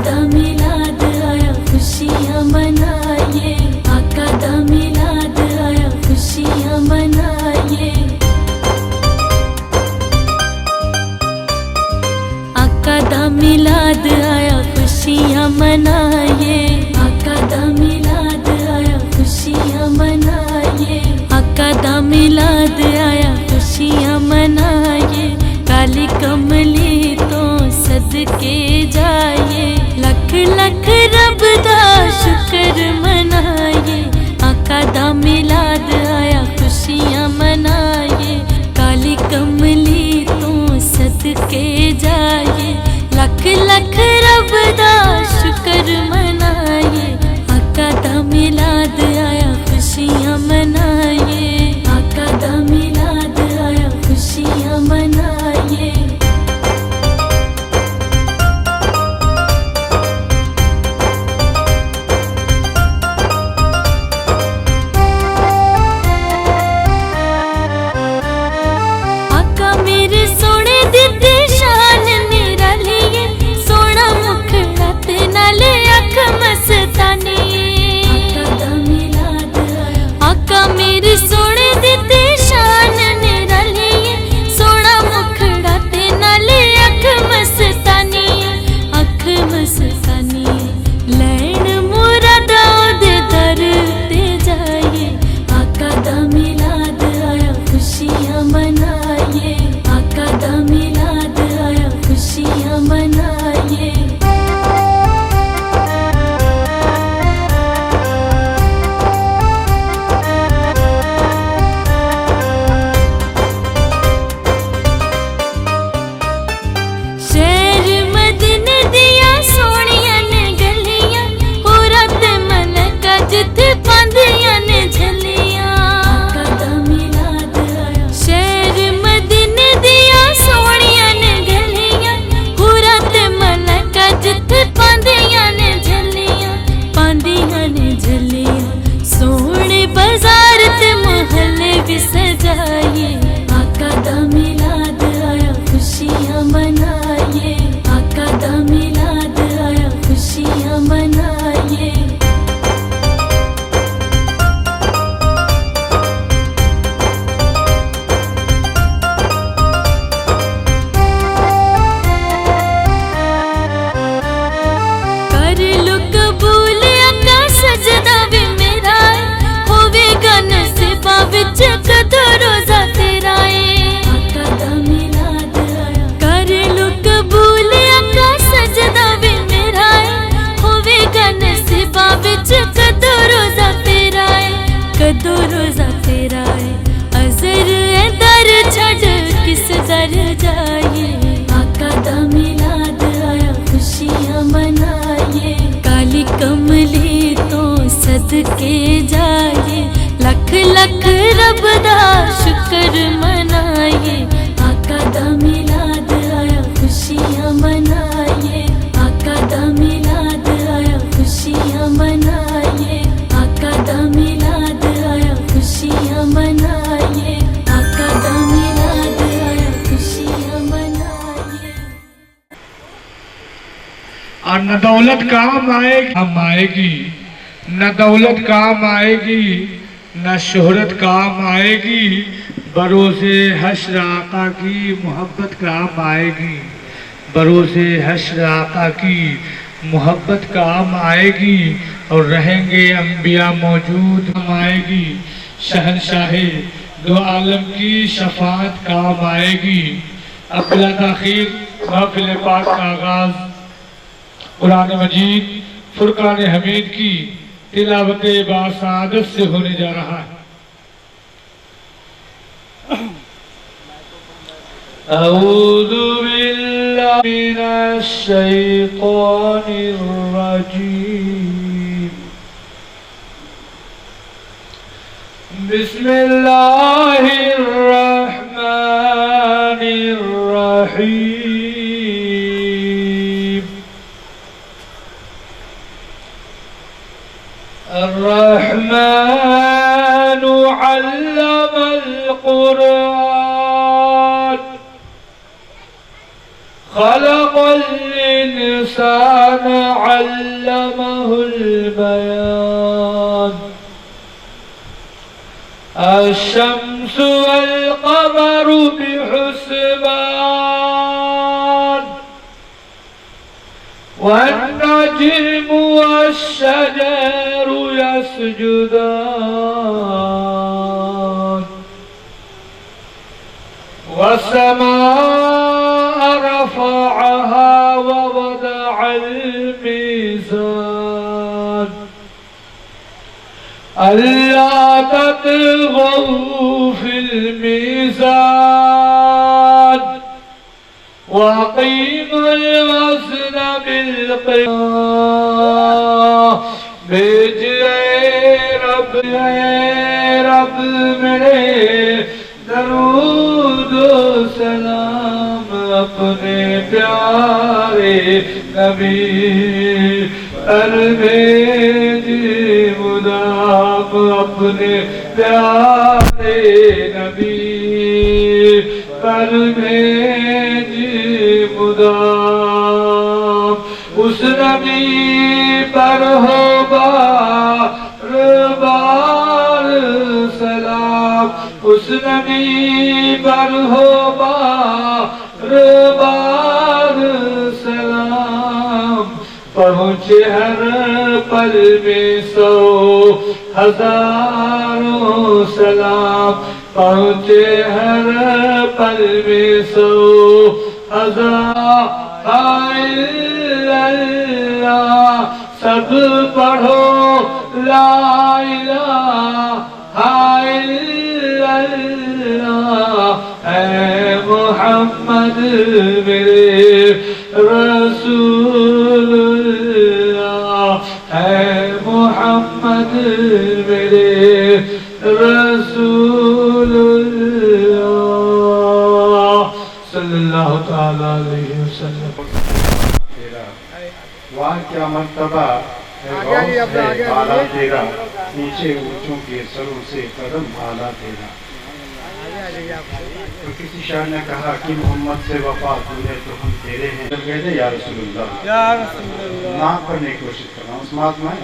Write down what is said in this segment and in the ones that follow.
دا میلاد آیا خوشیاں منائیے، آقا دا میلاد آیا خوشیاں منائیے، آقا دا میلاد آیا خوشیاں منائیے، آقا دا میلاد آیا خوشیاں منائیے، آقا دا میلاد آیا خوشیاں منائیے، کالی کملی تو صدقے جائیے، لکھ لکھ رب دا شکر منائیے، آقا دا میلاد آیا خوشیاں منائیے، کالی کملی تو صدقے جائیے، لکھ لکھ رب دا شکر منائیے، آقا دا میلاد آیا خوشیاں منائیے، آقا دا میلاد آیا خوشیاں منائیے۔ آقا میرے سونے دتے شان نرالی، سونا مکھڑا تے نالے اکھ مستانی، آقا دا میلاد آیا، آقا میرے سونے دتے شان نرالی، سونا مکھڑا تے نالے اکھ مستانی، اکھ مستانی، لین مراداں دے در تے جائیے، آقا دا میلاد آیا خوشیاں منائیے، آقا دا میلاد آیا خوشیاں منائیے۔ شہر مدینے دیا سونیاں نے گلیاں، پورا تے ملکہ جتھے پاندیاں نے جھلیاں، آقا دا میلاد آیا، شہر مدینے دیا سونیاں نے گلیاں، پورا تے ملکہ جتھے پاندیاں نے جھلیاں، پاندیاں نے جھلیاں، سونے بازار تے محلے بھی سجائیے، آقا دا میلاد آیا خوشیاں منائیے، آقا دا میلاد آیا خوشیاں منائیے۔ کر لو قبول آقا سجدہ بھی میرا ہے، ہوے گا نصیباں وچ کدوں روزہ تیرا ہے، آقا دا میلاد آیا، کر لو قبول آقا سجدہ بھی میرا ہے، ہوے گا نصیباں وچ کدوں روزہ تیرا ہے، کدوں روزہ تیرا ہے، عذر ہے در چھڈ کس در جائیے، آقا دا میلاد آیا خوشیاں منائیے، کالی کملی تو صدقے جائیے، لکھ لکھ رب دا شکر منائیے، آقا دا میلاد آیا خوشیاں منائیے، آقا دا میلاد آیا خوشیاں منائیے، آقا دا میلاد آیا خوشیاں منائیے، آقا دا میلاد آیا خوشیاں منائیے۔ اور نہ دولت کام آئے گی، نہ دولت کام آئے گی، نہ شہرت کام آئے گی، بروز حشر آقا کی محبت کام آئے گی، بروز حشر آقا کی محبت کام آئے گی، اور رہیں گے انبیاء موجود کام آئے گی، شہنشاہ دو عالم کی شفاعت کام آئے گی۔ اب بلا تاخیر محفل پاک کا آغاز قرآن مجید فرقان حمید کی تلاوت باسعادت سے ہونے جا رہا ہے۔ اعوذ باللہ من الشیطان الرجیم، بسم اللہ الرحمن الرحیم، الرحمن علم القرآن خلق الإنسان علمه البيان الشمس والقمر بحسبان والنجم والشجر يسجدان والسماء رفعها ووضع الميزان ألا تطغوا في الميزان وأقيموا الوزن بالقسط رب میرے درود و سلام اپنے پیارے نبی پر بھیجی مدام اپنے پیارے نبی پر بھیجی مدام اس نبی پر ہو بار بار سلام اس نبی پر ہو بار بار سلام پہنچے ہر پل میں 100,000 سلام پہنچے ہر پل میں 100,000 اللہ سب پڑھو لا الہ الا اللہ اے محمد میرے رسول اللہ اے محمد میرے رسول اللہ صلی اللہ تعالی علیہ وسلم وہاں کیا مرتبہ ہے غوث ہے بالا تیرا نیچے اونچوں کے سروں سے قدم اعلیٰ تیرا تو کسی شاعر نے کہا کہ محمد سے وفا تُونے تو ہم تیرے ہیں جب کہتے یا رسول اللہ نعت پڑھنے کی کوشش کر رہا ہوں اس مات میں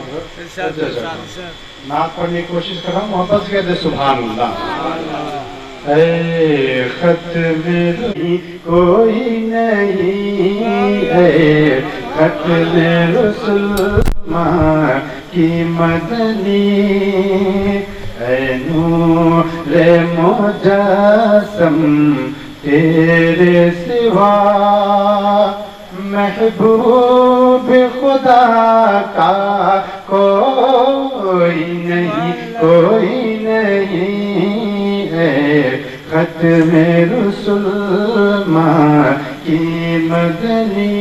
نعت پڑھنے کی کوشش کر رہا ہوں محبت سے کہتے سبحان اللہ اے ختم کوئی نہیں اے ختم رسول کی مدنی اے نور مجسم تیرے سوا محبوب خدا کا کوئی نہیں ہے ختم رسول کی مدنی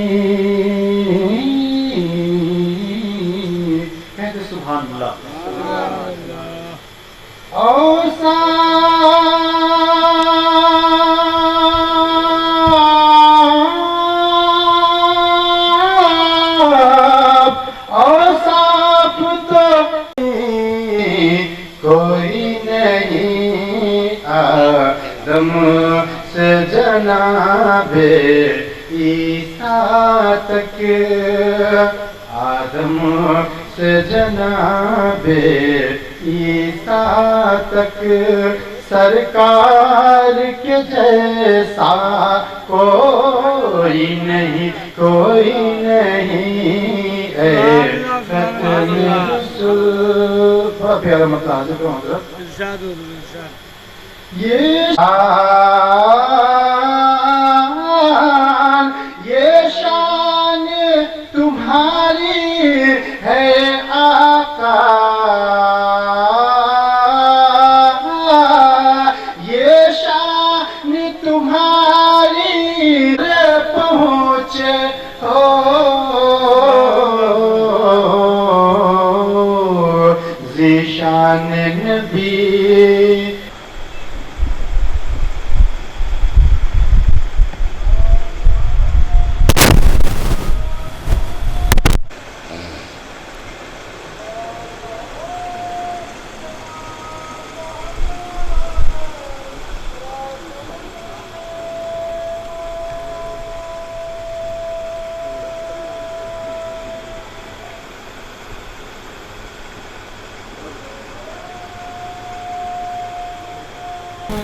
کہتے سبحان اللہ اوصاف تو کوئی نہیں آدم سے جناب عیسیٰ تک آدم سے جناب عیسیٰ تک سرکار کے جیسا کوئی نہیں اے ختم رسول بڑا پیارا مطلب حاضر کرو حضرت یہ شان تمہاری ہے آقا یہ شان تمہاری پہنچے ہو ذیشان نبی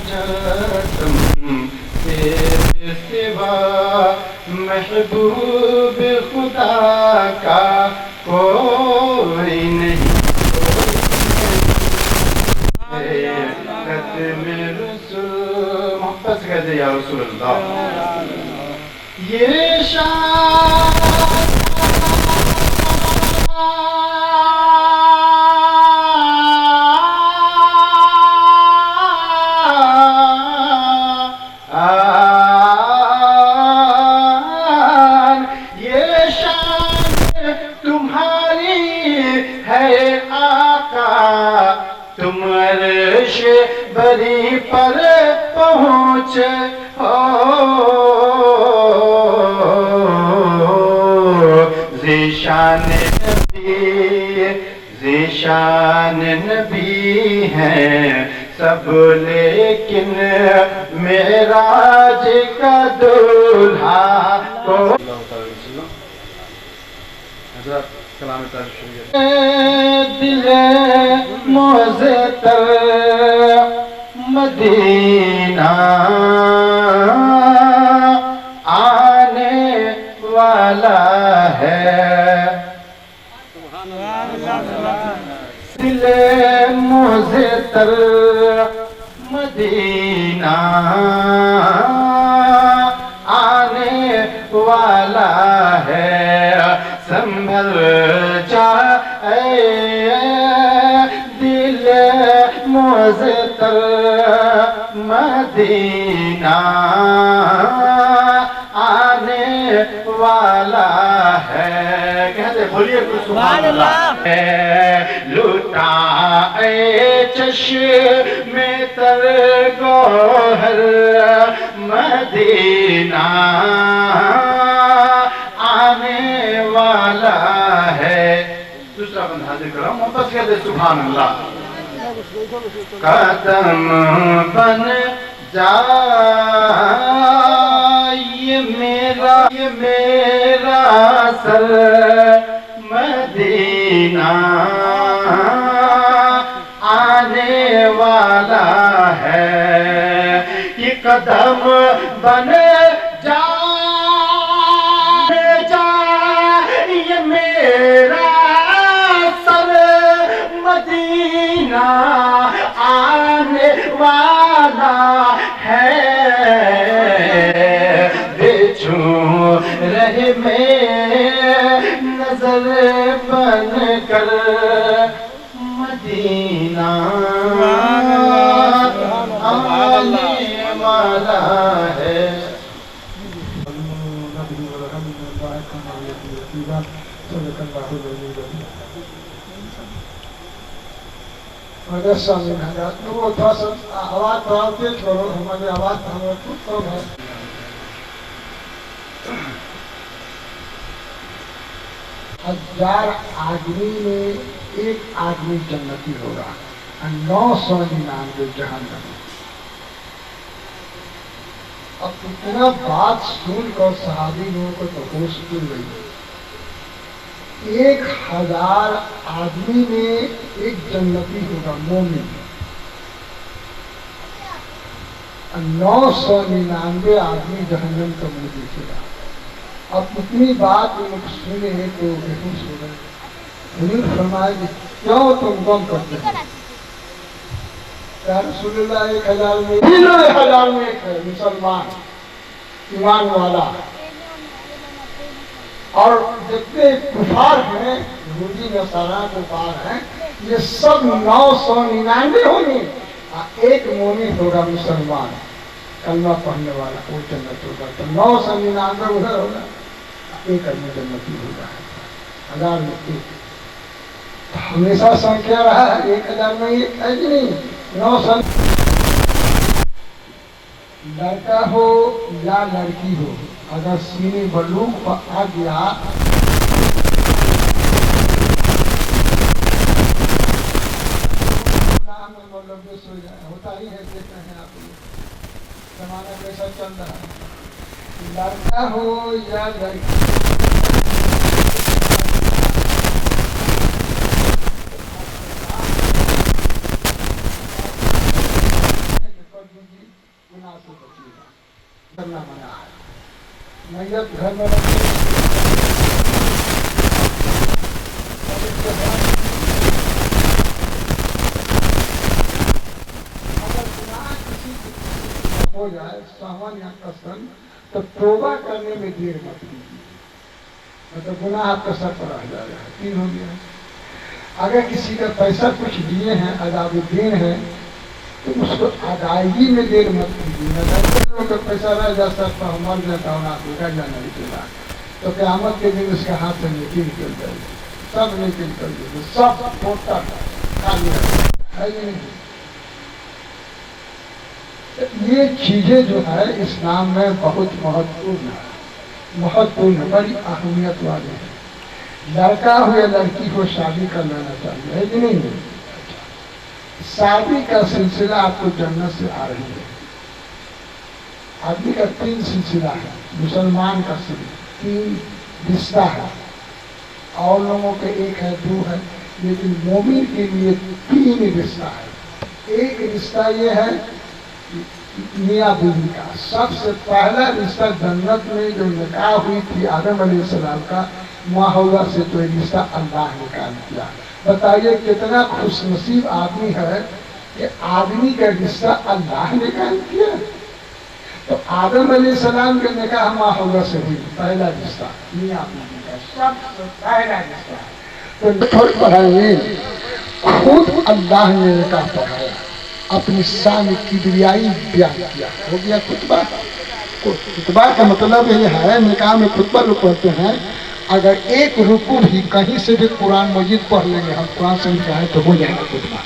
तुम तेरे सिवा महबूब खुदा का कोई नहीं खत्म रसूल मोहब्बत से कहते या रसूल अल्लाह ये शान तुम अर्श बरी पर पहुँचे हो ज़ीशान नबी हैं सब लेकिन मेराज का दूल्हा को दिल मोज़े तर मदीना आने वाला है दिल मोज़े तर मदीना आने वाला है संभल जा दिल मोज़े तर मदीना आने वाला है कहते बोलिए कुछ सुभान अल्लाह लुटाए चश्मे तर गोहर मदीना आने वाला है दूसरा बंदा हाजिर करो मोहब्बत कहते सुभान अल्लाह कदम बन जा ये मेरा सर मदीना आने वाला है ये कदम बन जा ये मेरा सर मदीना आने वाला है बेचू रहे में नजर बन कर मदीना आने वाला है Adesso mi manca, tu posso avanti anche loro, ma mi avanti tutto me. हजार आदमी में एक आदमी जन्नती होगा और 999 जहन्नमी। अब इतना बात सुनकर सहाबी लोगों को तो होश उड़ गई। 1000 आदमी में एक जन्नती होगा मोमिन और 999 आदमी जहन्नम का मुंह देखेगा। अब इतनी बात लोग सुने तो बेहोश हो गए। हुजूर फरमाए कि क्यों तुम गम करते हो? या रसूलुल्लाह 1000 में 1000 में एक है मुसलमान ईमान वाला और जितने कुफार हैं यहूदी नसारा कुफार हैं ये सब 999 होंगे। एक मोमिन होगा मुसलमान कलमा पढ़ने वाला वो जन्नत होगा। तो 999 उधर होगा एक आदमी जन्नती होगा 1000 में एक। तो हमेशा संख्या रहा है 1000 में एक है कि नहीं। 900 लड़का हो या लड़की हो अगर सीने बलूग पर आ गया होता ही है। देख रहे हैं आप जमाना कैसा चल रहा है। लड़का हो या लड़की कर दीजिए करना मना है। मैयत घर में रखी और इसके बाद अगर गुनाह किसी की हो जाए सावन या कसन, तो तौबा करने में देर मत कीजिए, मतलब गुनाह आपका सर पर रह जाएगा। 3 हो गया। अगर किसी का पैसा कुछ दिए हैं, अदाउद्दीन है, तो उसको अदायगी में देर मत कीजिए। न का पैसा रह जा सकता है, मर जाता हो, ना होगा जाना निकला, तो क़यामत के दिन उसके हाथ से नीचे निकल जाएगी, सब नीचे निकल जाएगी, सब टोटल खाली है ही नहीं। ये चीजें जो है इस्लाम में बहुत महत्वपूर्ण है, महत्वपूर्ण, बड़ी अहमियत वाली है। लड़का हो या लड़की को शादी कर लेना चाहिए, है कि नहीं? शादी का सिलसिला आपको जन्नत से आ रही है। आदमी का 3 सिलसिला है, मुसलमान का 3 रिश्ता है, और लोगों के 1 है 2 है, लेकिन मोमिन के लिए 3 रिश्ता है। एक रिश्ता ये है मियाँ बीवी का। सबसे पहला रिश्ता जन्नत में जो निकाह हुई थी आदम अलैहिस्सलाम का, माहौला से तो रिश्ता अल्लाह निकाल दिया। बताइए कितना खुशनसीब आदमी है कि आदमी का रिश्ता अल्लाह निकाल दिया। तो आदम अलैहिस्सलाम के निकाह माहौला से हुई, पहला रिश्ता मियाँ बीवी का, सबसे पहला रिश्ता। तो पढ़ाएंगे, खुद अल्लाह ने निकाह पढ़ाया, अपनी शान किबरियाई बयान किया। हो गया खुतबा। खुतबा का मतलब ये है, निकाह में खुतबा लोग पढ़ते हैं, अगर एक रुकू भी कहीं से भी कुरान मजीद पढ़ लेंगे, हम कुरान से चाहें तो हो जाएगा खुतबा।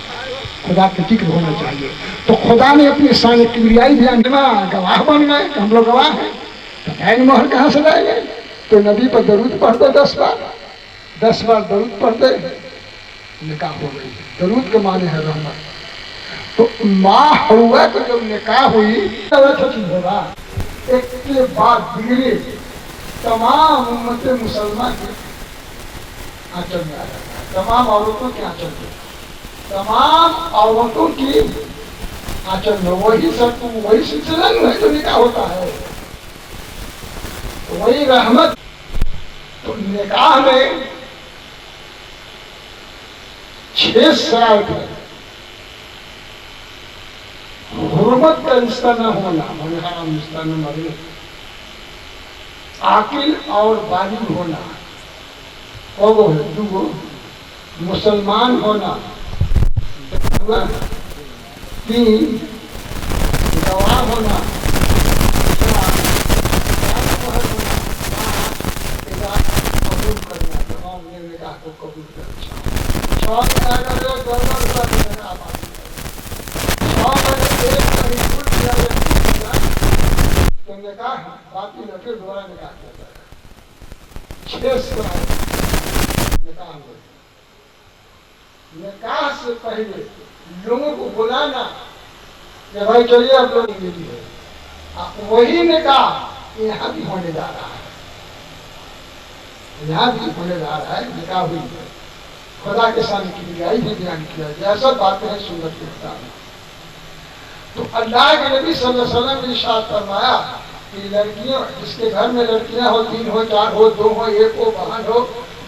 खुदा के जिक्र होना चाहिए। तो खुदा ने अपनी शान किबरियाई बयान किया, गवाह बन गए, हम लोग गवाह हैं। तो मोहर कहाँ से लाएंगे? तो नबी पर दरूद पढ़ दो 10 बार, 10 बार दरूद पढ़ दे, निकाह हो गई। दरूद के माने है रहमत। तो माँ हवा को जब निकाह हुई, चीज होगा एक के बाद बिगड़े तमाम उम्मत मुसलमान के आंचल में आ जाता है, तमाम औरतों के आंचल में, तमाम औरतों की आंचल में वही सब, वही सिलसिला में जो निकाह होता है, वही रहमत। तो निकाह में 6 शराइत है। हुर्मत का रिश्ता न होना, हराम रिश्ता न मरने, आकिल और बालिग होना, वो है 2, मुसलमान होना 3, गवाह होना 4, कबूल करना, तमाम निकाह को कबूल करना 6 निकाह से पहले लोगों को बुलाना कि भाई चलिए आप लोग के लिए, वही निकाह यहाँ भी होने जा रहा है, यहाँ भी होने जा रहा है। निकाह हुई है, खुदा के सामने की बिगाई भी बयान किया गया, सब बातें हैं सुन्नत के किताब में। तो अल्लाह के नबी सल्लल्लाहु अलैहि वसल्लम ने इरशाद फरमाया कि लड़कियों, जिसके घर में लड़कियां हो, 3 हो, 4 हो, 2 हो, 1 हो, बहन हो,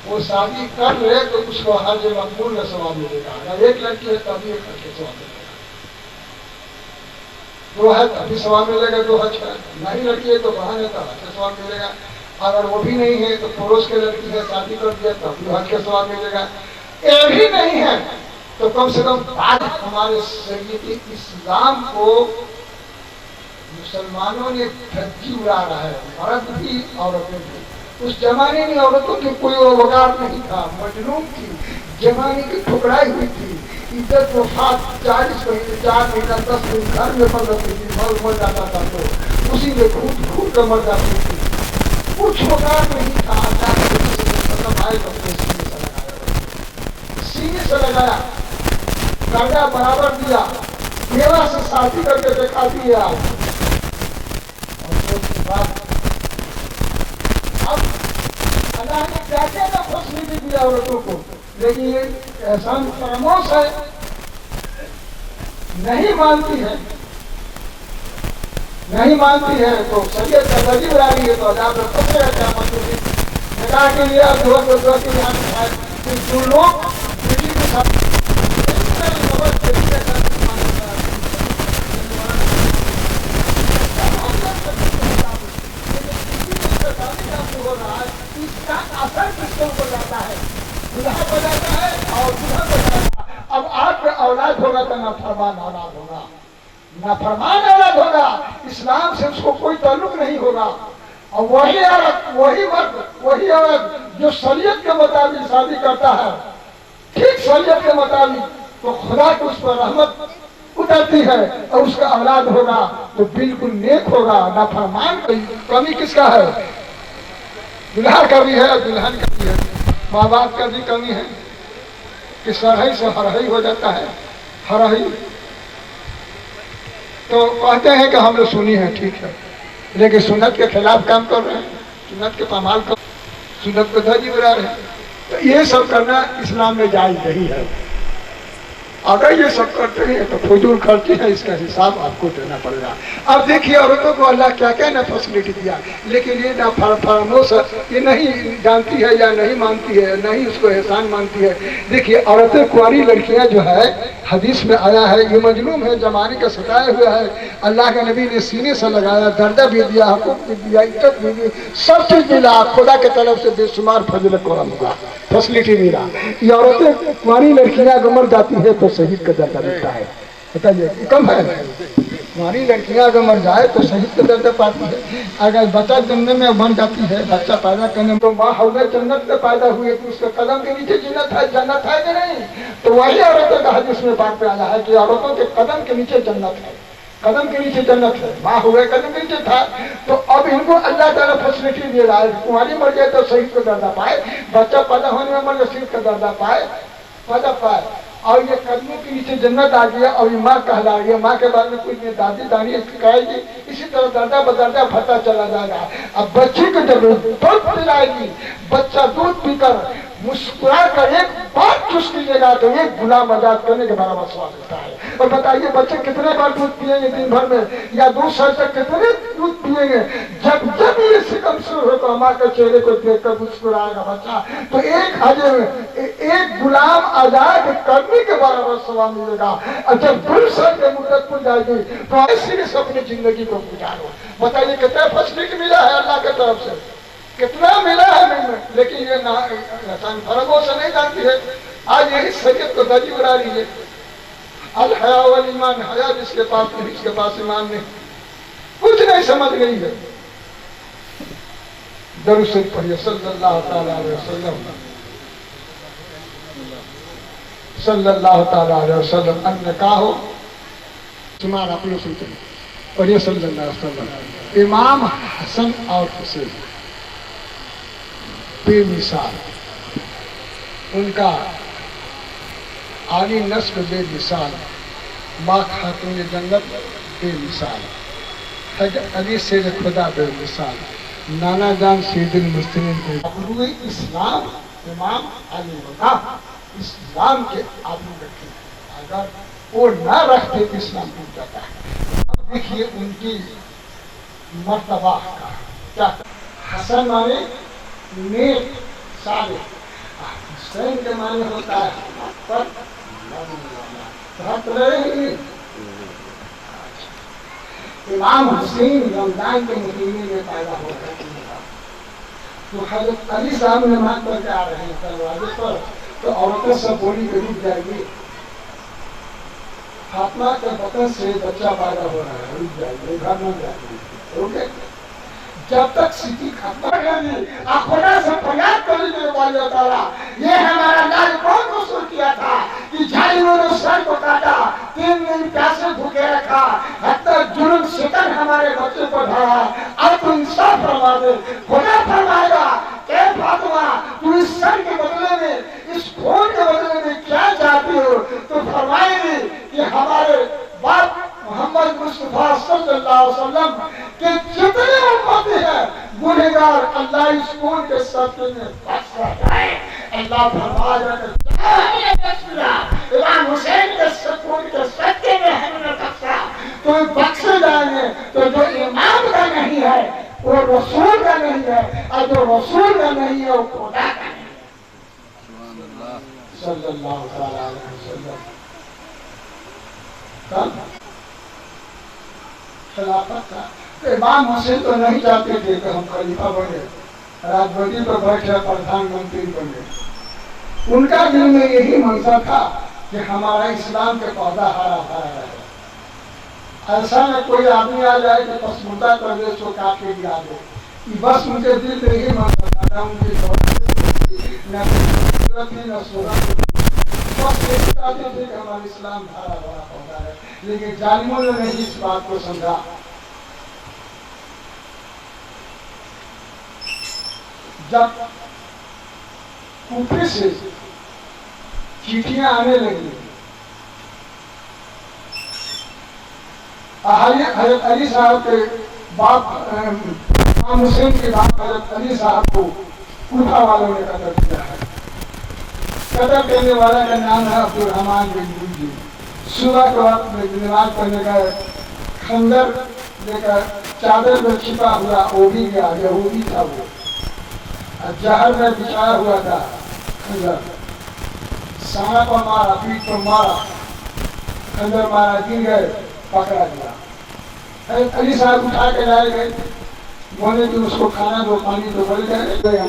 वो शादी कर ले तो उसको हज मकबूल का सवाब मिलेगा। अगर 1 लड़की है तभी 1 हज का सवाब मिलेगा, 2 है तभी सवाब मिलेगा 2 हज का, नहीं लड़की है तो बहन है तो हज का सवाब मिलेगा। अगर वो भी नहीं है तो पड़ोस के लड़की है, शादी कर दिया तब भी हज का सवाब मिलेगा। ये भी नहीं है तो कम से कम आज हमारे शरीयत इस्लाम को मुसलमानों ने धज्जी उड़ा रहा है, मर्द भी औरतें भी। उस जमाने में औरतों की कोई वकार नहीं था, मजलूम थी, जमाने की ठुकराई हुई थी, इज्जत वफात 40 महीने 4 महीना 10 दिन घर में पड़ रही थी, मर जाता था तो उसी में घूट कर मर जाती थी, कुछ वकार नहीं था। मतलब आए तो सीने से लगाया, कर्जा बराबर दिया, मेरा से शादी करके देखा दिया, और उसके बाद अब अल्लाह ने क्या क्या ना फैसिलिटी दिया औरतों को, लेकिन ये एहसान फरामोश है, नहीं मानती है। نہیں مانتی ہے تو شریعت کا درجی بنا رہی ہے تو عذاب میں پکڑے رہتے ہیں مزدوری نکاح کے لیے اب دو کے لیے جو لوگ بیٹی کے ساتھ اثر کس کے اوپر جاتا ہے دلہا ہو جاتا ہے اور دلہا ہو جاتا ہے. اب آپ کا اولاد ہوگا تو نافرمان اولاد ہوگا نافرمان اولاد ہوگا اسلام سے اس کو کوئی تعلق نہیں ہوگا اور وہی عورت وہی مرد وہی عورت جو شریعت کے مطابق شادی کرتا ہے ٹھیک شریعت کے مطابق تو خدا کو اس پر رحمت اترتی ہے اور اس کا اولاد ہوگا تو بالکل نیک ہوگا نافرمان. کمی کس کا ہے دلہا کا بھی ہے دلہن کا بھی ہے ماں باپ کا بھی کمی ہے کہ سرہی سے ہرہی ہو جاتا ہے ہرہی تو کہتے ہیں کہ ہم نے سنی ہے ٹھیک ہے لیکن سنت کے خلاف کام کر رہے ہیں سنت کے پامال کر سنت کو دھجی اڑا رہے ہیں تو یہ سب کرنا اسلام میں جائز نہیں ہے. اگر یہ سب کرتے ہیں تو فضول خرچی ہے اس کا حساب آپ کو دینا پڑے گا. اب دیکھیے عورتوں کو اللہ کیا کیا نہ فیسلٹی دیا لیکن یہ نہ فراموش یہ نہیں جانتی ہے یا نہیں مانتی ہے نہیں اس کو احسان مانتی ہے. دیکھیے عورتیں کنواری لڑکیاں جو ہے حدیث میں آیا ہے یہ مظلوم ہے زمانے کا ستائے ہوئے ہے اللہ کے نبی نے سینے سے لگایا درجہ بھی دیا حقوق بھی دیا عزت بھی دی سب چیز ملا خدا کے طرف سے بے شمار فضل کرم ہوا فیسلٹی ملا. یہ عورتیں کنواری لڑکیاں اگر مر جاتی ہے تو شہید کا درجہ ملتا ہے. بتائیے کم ہے ہماری لڑکیاں اگر مر جائے تو شہید کا درجہ پاتی ہے. اگر بچہ جنت میں بن جاتی ہے بچہ پیدا کرنے میں تو ماں ہوئے جنت میں پیدا ہوئی تو اس کے قدم کے نیچے جنت ہے کہ نہیں. تو وہی عورتوں کا حدیث میں بات پہ آیا ہے کہ عورتوں کے قدم کے نیچے جنت ہے قدم کے نیچے جنت ہے. ماں ہوئے قدم کے نیچے تھا تو اب ان کو اللہ تعالیٰ فیسلٹی دے رہا ہے کنواری مر جائے تو شہید کا درجہ پائے بچہ پیدا ہونے میں مر شہید کا درجہ پائے اور یہ قدموں کے نیچے جنت آ گیا اور یہ ماں کہلا گیا. ماں کے بارے میں کوئی دادی دانی سکھائے گی اسی طرح درجہ بدرجہ بھرتا چلا جائے گا. اب بچی کو جب دودھ پلائے گی بچہ دودھ پی کر مسکرا کر ایک بات چوس لیجیے گا تو ایک غلام آزاد کرنے کے برابر سوال ہوتا ہے. اور بتائیے بچے کتنے بار دودھ پیئیں گے دن بھر میں یا 2 سال تک کتنے دودھ پیئیں گے. جب یہ سکم شروع ہو تو ماں کے چہرے کو دیکھ کر مسکرائے گا بچہ تو ایک غلام آزاد کرنے کے برابر سوال ملے گا. اور جب 2 سال کی مدت پڑ جائے گی تو ایسے سے اپنی زندگی کو گزارو. بتائیے کتنا فیسلٹی ملا ہے اللہ کی طرف سے کتنا ملا ہے میں لیکن یہ فرقوں سے نہیں جانتی ہے. آج یہی شریعت کو دھجی اڑا رہی ہے. الحیا والایمان حیا جس کے پاس نہیں اس کے پاس ایمان نہیں کچھ نہیں سمجھ گئی ہے. درود شریف پڑھیے صلی اللہ تعالی علیہ وسلم صلی اللہ تعالی علیہ وسلم. النکاح ہو شمار آپ لوگ سنتے ہیں پڑھیے صلی اللہ علیہ وسلم. امام حسن اور حسین بے مثال ان کا عالی نسل بے مثال ماں خاتون جنت بے مثال حدیث سے خدا بے مثال نانا جان سید المسلمین کو اسلام امام علی مقام اسلام کے آدمی رکھے اگر وہ نہ رکھتے تو اسلام ٹوٹ جاتا ہے. اب دیکھیے ان کی مرتبہ کا کیا حسن مانے نیک صالح حسین کے معنی ہوتا ہے امام حسین رمضان کے مہینے میں پیدا ہو رہے تو حضرت علی صاحب نماز پڑھ کے آ رہے ہیں دروازے پر تو عورتیں سب بولی کے رک جائے گی. فاطمہ کے بطن سے بچہ پیدا ہو رہا ہے رک جائے گی گھر میں جائے گی رکے جب تک سیٹی ختم کرنی خدا سے فریاد کر لیجیے والے تعالیٰ یہ ہمارا لال کون قصور کیا تھا کہ جھالیوں نے سر کو کاٹا 3 دن پیاسے بھوکے رکھا حتی جرم شکن ہمارے بچے کو ڈھایا. اب تو انصاف فرما دے. خدا فرمائے گا کہ فاطمہ تو اس سر کے بدلے میں اس خون کے بدلے میں کیا چاہتی ہو تو فرمائے گی کہ ہمارے باپ محمد مصطفیٰ صلی اللہ علیہ وسلم کہ جتنے امتی ہیں گنہگار اللہ اس خون کے صدقے میں بخش جائے. اللہ فرمایا کہ امام حسین کے خون کے صدقے میں ہم نے بخشا تو तो बख्शे जाएंगे। तो जो इमाम का नहीं है वो रसूल का नहीं है, और जो रसूल का नहीं है वो खुदा का नहीं है। सल्लल्लाहु अलैहि वसल्लम खिलाफत था। इमाम हुसैन तो नहीं चाहते थे कि हम खलीफा बने, राजगद्दी पर बैठे प्रधानमंत्री बने। उनका दिल में यही मनसा था कि हमारा इस्लाम के पौधा हरा भरा रहे। ऐसा न कोई आदमी आ जाए कि पसमुदा प्रदेश को काट के गिरा दे। बस उनके दिल में यही मनसा था, न उनकी न सूरत, बस यही चाहते थे कि हमारा इस्लाम हरा भरा पौधा है। लेकिन जालिमों ने नहीं इस बात को समझा। जब कूफे से चिट्ठियां आने लगी, हजरत अली साहब के बाप इमाम हुसैन के बाप हजरत अली साहब को कूफा वालों ने कत्ल किया है। कत्ल करने वाला का नाम है अब्दुल रहमान बिन बुल्जी। सुबह के वक्त में नमाज पढ़ने का खंजर लेकर चादर में छिपा हुआ वो भी गया, यहूदी था वो, जहर में बिछाया हुआ था खंजर, साना पर मारा, पीठ पर मारा, खंजर मारा, गिर गए, पकड़ा गया। अली साहब उठा के लाए गए, बोले कि उसको खाना दो, पानी दो, बोले गए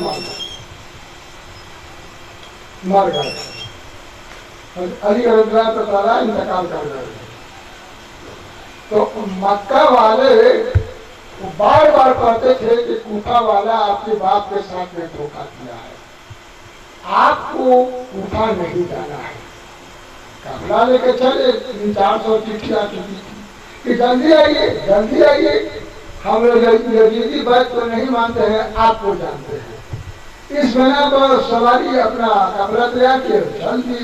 मर गए। अली रज़ियल्लाहु ताला इंतकाल कर गए। तो मक्का वाले बार बार कहते थे कि कूफा वाला आपके बाप के साथ में धोखा किया है, आपको कूफा नहीं जाना है। काफिला लेके चले, 300-400 चिट्ठी आ चुकी थी कि जल्दी आइए, जल्दी आइए, हम लोग यजीदी बात को नहीं मानते हैं, आपको जानते हैं। इस महीना पर सवारी अपना कपड़ा तैयार किए, जल्दी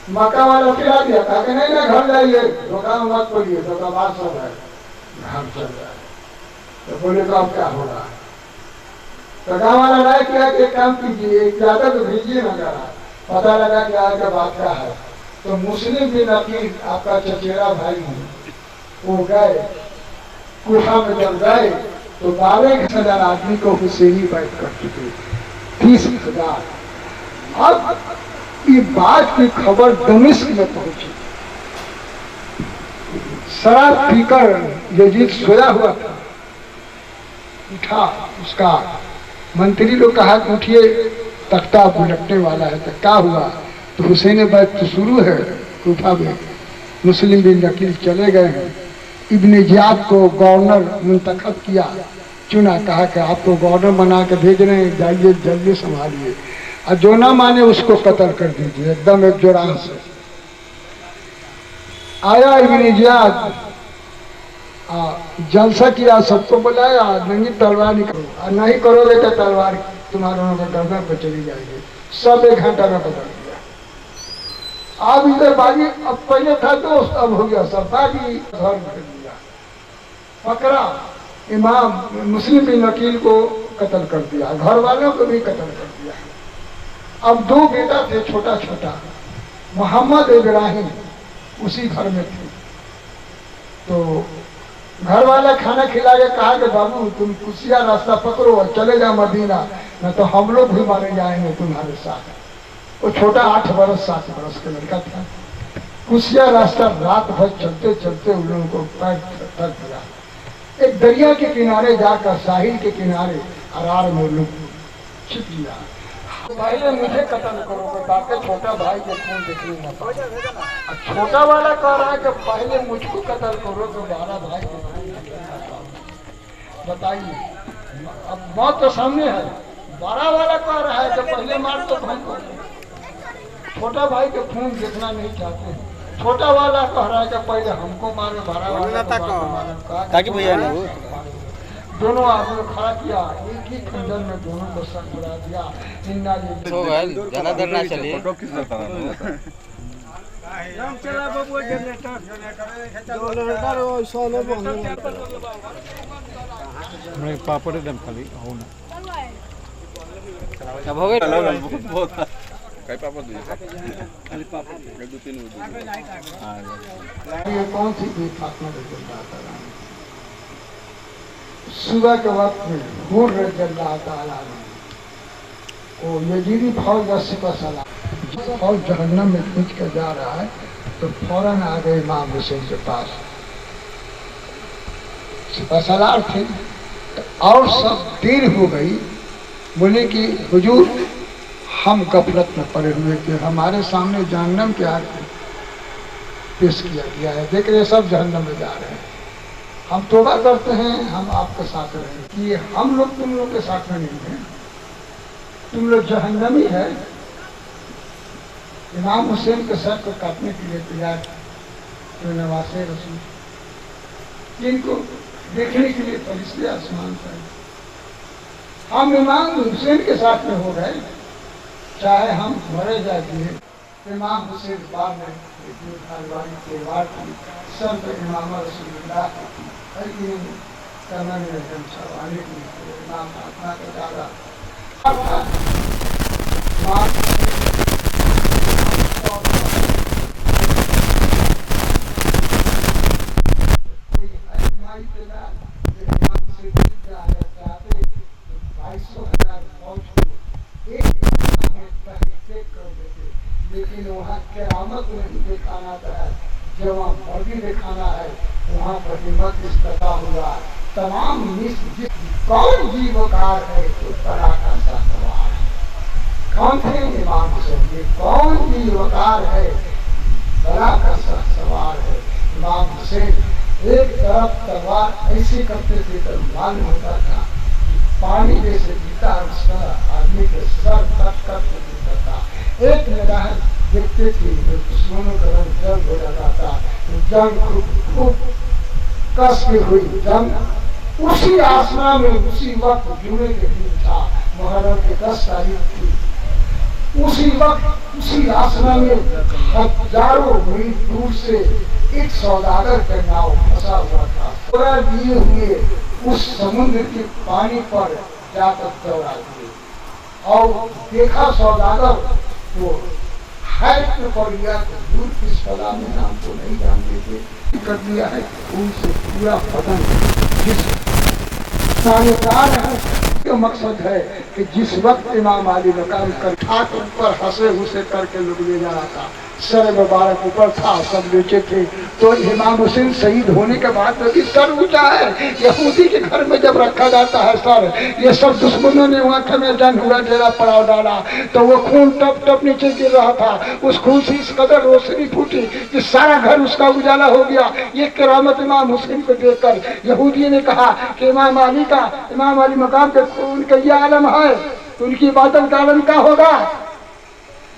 मक्का वाला खिला दिया, कहा कि नहीं ना घर जाइए, दुकान मत खोलिए, दुकानदार सब है, घर चल रहा है। तो बोले तो अब क्या हो रहा है? तो गाँव वाला राय किया कि काम कीजिए, एक ज्यादा तो भेजिए ना जरा, पता लगा कि आगे बात क्या है। तो मुस्लिम बिन अकील आपका चचेरा भाई है, वो गए कूफा में। जब गए तो 12,000 आदमी को हुसैनी बैठ कर चुके, 30,000। अब ये बात की खबर दमिश्क में पहुंची। शराब पीकर यजीद सोया हुआ था, उठा, उसका मंत्री लोग कहा कि उठिए, तख्ता उलटने वाला है। तो क्या हुआ? तो हुसैन बैत तो शुरू है कूफा में। मुस्लिम बिन अकील चले गए हैं, इब्ने जियाद को गवर्नर मुंतखब किया, चुना, कहा कि आपको गवर्नर बना के भेज रहे हैं, जाइए जल्दी संभालिए, और जो ना माने उसको कत्ल कर दीजिए, एकदम एक जोरान से। आया इब्ने जियाद, जलसा किया, सबको बुलाया, नहीं तलवार निकालो, और नहीं करोगे तो तलवार तुम्हारों का गर्दन पर चली जाएगी। सब 1 घंटा में बदल दिया। अब इधर बागी, अब पहले था दोस्त, अब हो गया सब बागी। घर भर दिया, पकड़ा, इमाम मुस्लिम बिन वकील को कत्ल कर दिया, घर वालों को भी कत्ल कर दिया। अब 2 बेटा थे छोटा छोटा, मोहम्मद इब्राहिम उसी घर में थे। तो घर वाला खाना खिला के कहा कि बाबू तुम कुशिया रास्ता पकड़ो और चले जाओ मदीना, न तो हम लोग भी मारे जाएंगे तुम्हारे साथ। वो छोटा 8 बरस 7 बरस का लड़का था। कुशिया रास्ता रात भर चलते चलते उन लोगों को पैर थक गया। एक दरिया के किनारे जाकर, साहिल के किनारे आराम में लोग छिप लिया। पहले मुझे कत्ल करोगे ताकि छोटा भाई के खून देखने न पाए। छोटा वाला कह रहा है कि पहले मुझको कत्ल करो तो बड़ा भाई के खून देखने न पाए। बताइए, अब मौत तो सामने है। बड़ा वाला कह रहा है कि पहले मार तो हमको, छोटा भाई के खून देखना नहीं चाहते। छोटा वाला कह रहा है कि पहले हमको मारो, बड़ा वाला ताकि भैया दोनों आदमी खड़ा किया, एक ही खंजर में दोनों को सर उड़ा दिया। ज्यादा देर ना चलिए। पापड़ एकदम खाली हो ना, अब हो गए। काही पापड दो तीन ये कौन सी थी फातिमा रज़ियल्लाहु सुबह के वक्त में हुर रज़ियल्लाहु ताला वो यजीदी फौज का सलाम फौज जहन्नम में खींच कर जा रहा है तो फौरन आ गए इमाम हुसैन के पास। सिपहसालार थे और सब देर हो गई। बोले कि हुजूर हम गफलत में पड़े हुए थे, हमारे सामने जहन्नम के आग पेश किया गया है, देख रहे सब जहन्नम में जा रहे हैं। हम तौबा करते हैं हम आपके साथ रहें कि हम लोग तुम लोग के साथ में नहीं हैं, तुम लोग जहन्नमी है। इमाम हुसैन के सर को काटने के लिए तैयार तो नवासे रसूल जिनको देखने के लिए फरिश्ते आसमान पर हम इमाम हुसैन के साथ में हो गए, चाहे हम मरे जाएंगे। इमाम हुसैन बाद में तलवार की सर पे इमाम रसूलुल्लाह इमाम अपना का दादा लेकिन वहाँ करामत नहीं दिखाना है, जब वहाँ बॉडी दिखाना है वहाँ पर हिम्मत इस्ता हुआ। तमाम कौन जीवकार है तो बड़ा का सवाल कौन थे इमाम हुसैन, कौन जीवकार है बड़ा का सवाल है। इमाम हुसैन एक तरफ तलवार ऐसे करते थे तो मालूम होता था पानी जैसे जीता उसका आदमी के सर तक कर देता था। एक निगाह देखते थे दुश्मनों का रंग जंग हो जाता था, जंग खूब कस के हुई जंग उसी आसना में उसी वक्त जुमे के दिन था, मुहर्रम की 10 तारीख थी। उसी वक्त उसी आसना में हजारों मील दूर से एक सौदागर का नाव फंसा हुआ था। पूरा लिए हुए उस समुद्र के पानी पर जाकर दौड़ा दिए और देखा सौदागर वो हैत में पड़ गया तो दूर किस फला में नाम को नहीं जानते थे कर दिया है उनसे पूरा बदन जिस सानेदार है। तो मकसद है कि जिस वक्त इमाम अली मकाम कर ठाक ऊपर हंसे हुसे करके लोग ले जा रहा था, सर मुबारक ऊपर था, सब नीचे थे। तो इमाम हुसैन शहीद होने के बाद तो सर ऊंचा है, यहूदी के घर में जब रखा जाता है सर, ये सब दुश्मनों ने वहाँ में जंग हुआ डेरा पड़ाव डाला तो वो खून टप टप नीचे गिर रहा था। उस खून से इस कदर रोशनी फूटी कि सारा घर उसका उजाला हो गया। ये करामत इमाम हुसैन को देखकर यहूदी ने कहा कि इमाम अली मकाम के खून का ये आलम है, उनकी इबादत का आलम क्या होगा,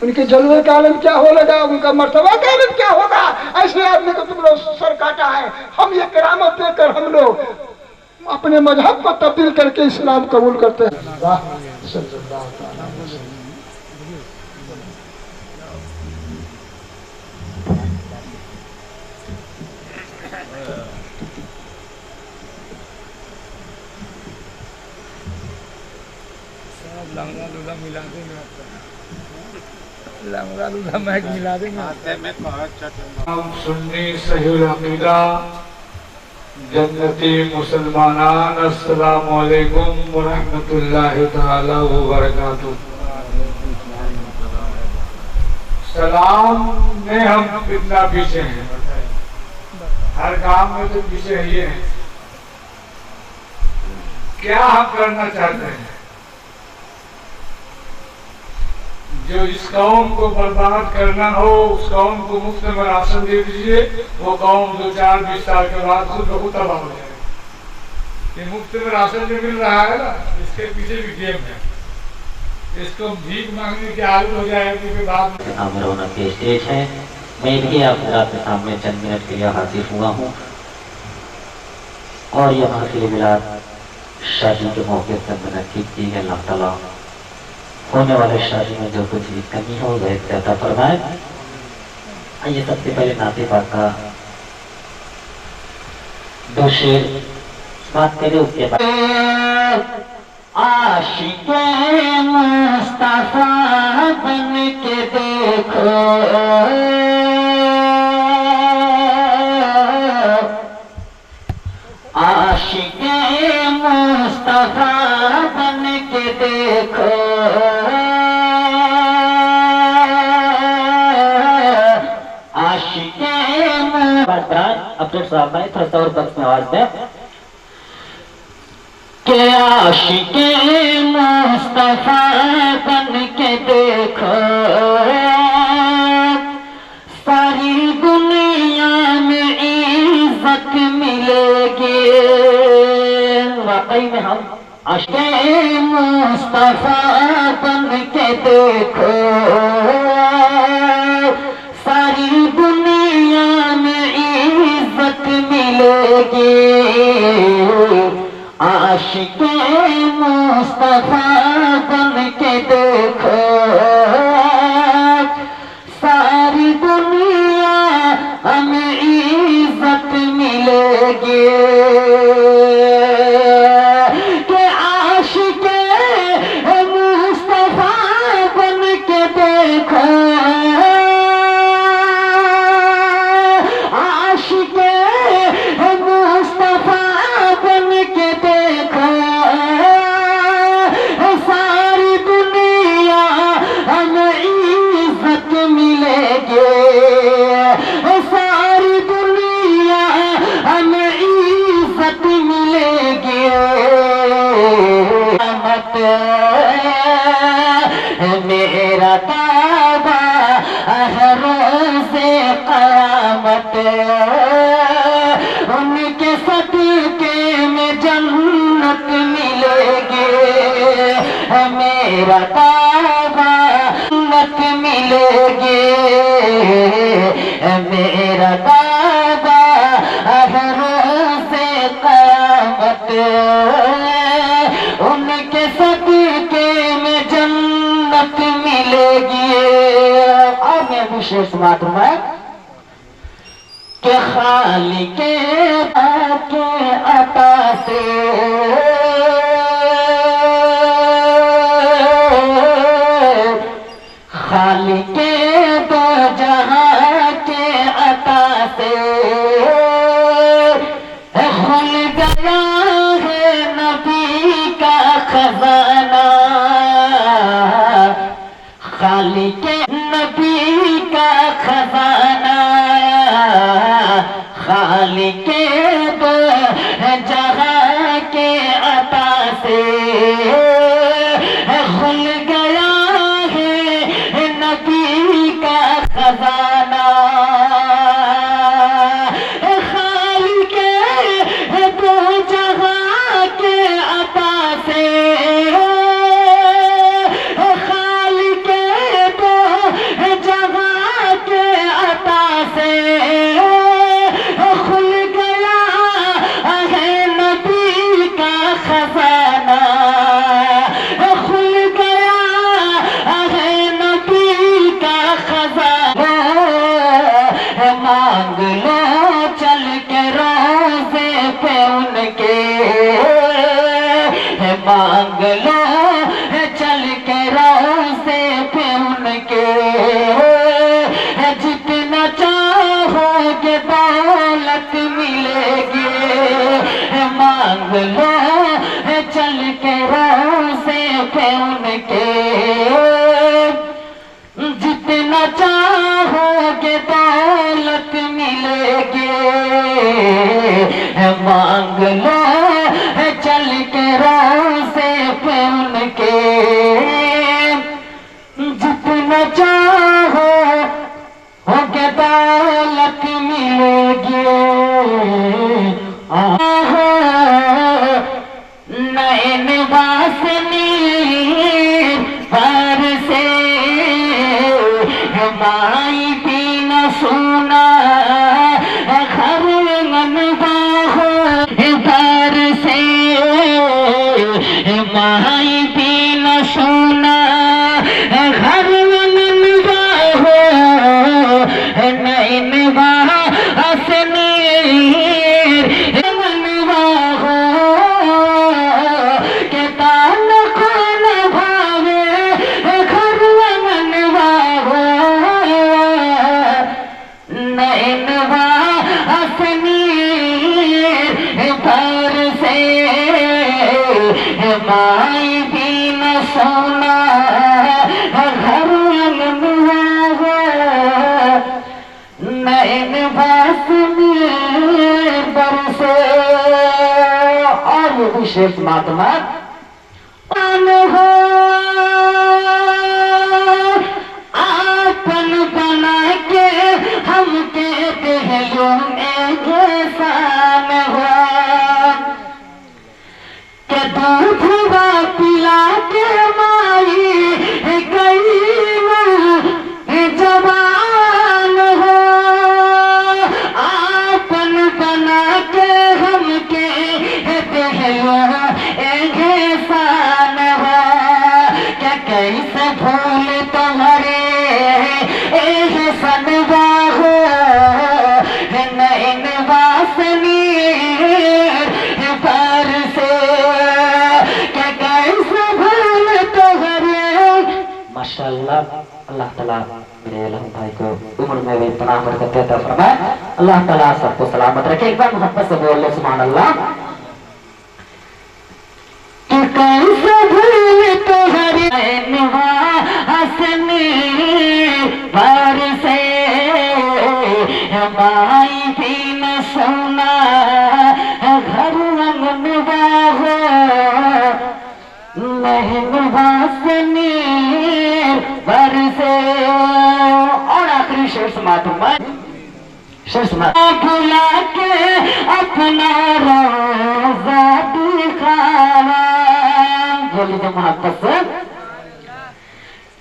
उनके जलवे का आलम क्या हो लगा, उनका मर्तबा का आलम क्या होगा। ऐसे आदमी को तुम लोग सर काटा है। हम ये करामत देकर हम लोग अपने मजहब को तब्दील करके इस्लाम कबूल करते हैं। लंगड़ा दूल्हा मिला देंगे, लंगड़ा दूल्हा मैक मिला देंगे। सुन्नी सहील अकीदा जन्नती मुसलमानान अस्सलामु अलैकुम व रहमतुल्लाहि तआला व बरकातुहू। सलाम में हम कितना पीछे हैं, हर काम में तो पीछे ही है। क्या हम करना चाहते हैं? जो इस कौम को बर्बाद करना हो उस कौम को मुफ्त में राशन दे दीजिए, वो कौम 2-4-20 साल के बाद खुद बहुत तबाह हो जाएगी। ये मुफ्त में राशन जो मिल रहा है ना, इसके पीछे भी गेम है। इसको भीख मांगने की आदत हो जाएगी कि बाद में आमरोना के स्टेज है। मैं भी आप के सामने चंद मिनट के लिए हाजिर हुआ हूँ और यह महफिल मिलाद शादी के मौके पर मुनक्किद की है। अल्लाह ताला होने वाले शादी में जो कुछ भी कमी हो वह अता फरमाए। आइए सबसे पहले नाते पाक का दो शेर बात करें, उसके बाद आशिक़े मुस्तफ़ा बन के देखो आशिक़े मुस्तफा बन के देखो आशिक़े अपडेट साहब भाई थोड़ा सा और बक्स में आवाज दे कि आशिक़े मुस्तफा बन के देखो सारी दुनिया में इज्जत मिलेगी। वाकई में हम आशिक़े मुस्तफा बन के देखो सारी दुनिया में इज्जत मिलेगी। आशिक़े मुस्तफा बन के देखो सारी दुनिया हमें इज्जत मिलेगी। कि आशिक़े मुस्तफा बन के देखो आशिक़े मुस्तफा बन के देखो सारी दुनिया हमें इज्जत मिलेगी। सारी दुनिया हमें इज्जत मिलेगी। मेरा दावा है रोज़े क़यामत उनके सदक़े में जन्नत मिलेगी। मेरा दावा जन्नत मिलेगी। मेरा दावा है रोज़े क़यामत उनके सदक़े में जन्नत मिलेगी। और मैं विशेष बात में कि खालिक़े के अता से खालिक़े दो जहां के अता से खुल गया है नबी का खजाना। खालिक़े नबी का खजाना खालिक़े दो जहां के अता से खुल गया है नबी का खजाना। खालिक़े दो जहां के अता से खालिक़े दो जहां के अता से खुल गया है नबी का खजाना। खुल गया है नबी का खजाना। मांग लो चल के रोज़े पे उनके मांग लो चल के रोज़े पे उनके जितना चाहोगे दौलत मिलेगी। मांग लो चल के रोज़े पे उनके जितना चाहोगे दौलत मिलेगी। मांग लो चल के रोज़े पे उनके जितना चाहो होगे दौलत मिलेगी। आहो नैन वासनी पर से माई भी न सुना घर मनवा हो पर से माई भी न सुना घर मनवा हो नैन वासनी मनवा हो के तान को न भावे घर मनवा हो सोना घर नैन वासनी बरसे। और ये विशेष महात्मा आपन बना के हम कहते हैं यो एहसान हुआ के दूध पिला के माई गई जवान हो। आपन बना के हम कहते हैं यो एहसान हुआ क्या कैसे भूल तुम्हारे एहसान हो नैन वासनी पर से क्या कैसे भूल तुम्हारे। माशाअल्लाह अल्लाह ताला मेरे अलहम भाई को उम्र में भी तनाव बरकत अता फरमाए। अल्लाह ताला सबको सलामत रखे। एक बार मोहब्बत से बोल लो सुभान अल्लाह। कि कैसे भूल तुम्हारी हंसने पर से माई भी न सोना घर रंगवा हो नैन वासनी बरसे। और आखिरी शेर समाप्त भुला के अपना रोजा दिखावा। बोली तो मोहब्बत से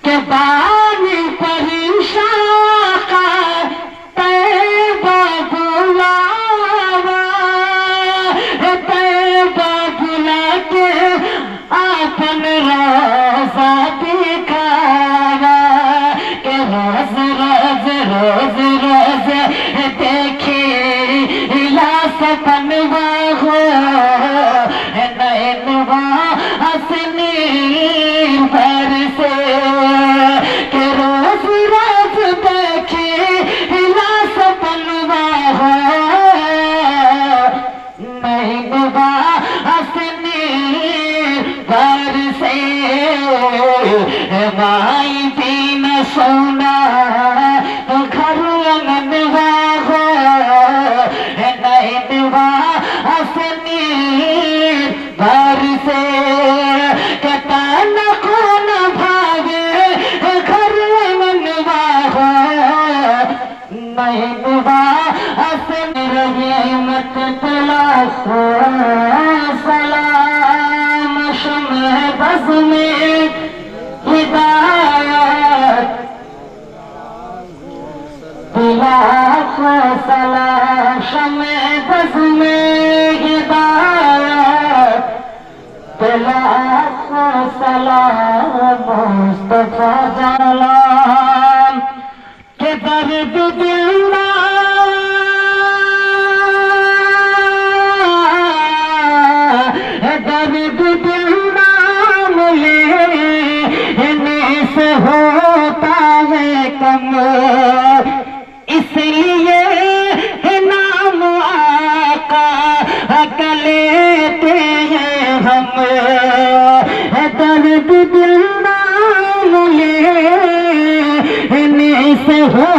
के बानी परेशान का तैबा बुलावा तैबा बुला के अपन रोजा दिखावा के रोज रोज रोज रोज देखे ला सपनवा हो नैनवा हंसनी भर से के रोज रोज देखे ला सपनवा हो नैनवा हंसनी भर से। माई भी न सोना घर अंगनवा हो नैनवा हंसनी भर से कहता न कौन भावे घर अंगनवा हो नैनवा हंसनी रहे मत तला सलाम शम्ह बज़ में हिदायत लाखों सलाम शम्ह बज़ में हिदायत लाखों सलाम मुस्तफा जलाल के दर्द दिल दर्द दिल नाम लेने से होता है कम इसलिए नाम आका का लेते हैं हम। दर्द दिल नाम लेने से हो